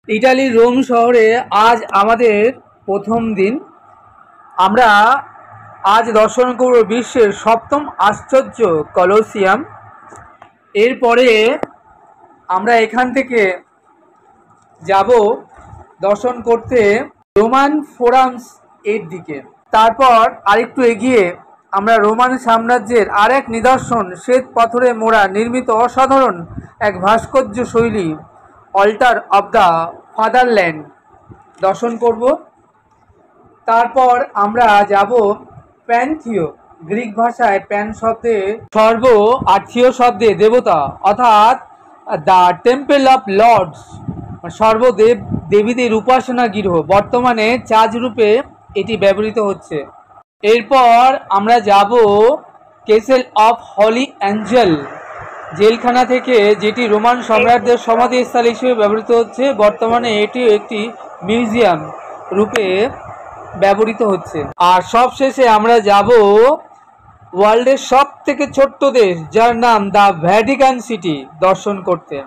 ইটালির রোম শহরে আজ আমাদের প্রথম দিন। আমরা আজ দর্শন করব বিশ্বের সপ্তম আশ্চর্য কলোসিয়াম। এরপরে আমরা এখান থেকে যাব দর্শন করতে রোমান ফোরামস এর দিকে। তারপর আরেকটু এগিয়ে আমরা রোমান সাম্রাজ্যের আরেক নিদর্শন শ্বেত পাথরে মোড়া নির্মিত অসাধারণ এক ভাস্কর্য শৈলী অল্টার অব দ্য ফাদারল্যান্ড দর্শন করব। তারপর আমরা যাব প্যানথিও, গ্রিক ভাষায় প্যান শব্দে সর্ব আর থিও শব্দে দেবতা, অর্থাৎ দ্য টেম্পল অফ লর্ডস, সর্বদেব দেবীদের উপাসনা গৃহ। বর্তমানে চার্চ রূপে এটি ব্যবহৃত হচ্ছে। এরপর আমরা যাব ক্যাসেল অফ হলি অ্যাঞ্জেল, জেলখানা থেকে, যেটি রোমান সম্রাটদের সমাধিস্থল হিসেবে ব্যবহৃত হচ্ছে। বর্তমানে এটিও একটি মিউজিয়াম রূপে ব্যবহৃত হচ্ছে। আর সবশেষে আমরা যাব ওয়ার্ল্ডের সব থেকে ছোট্ট দেশ, যার নাম দ্য ভ্যাটিকান সিটি, দর্শন করতে।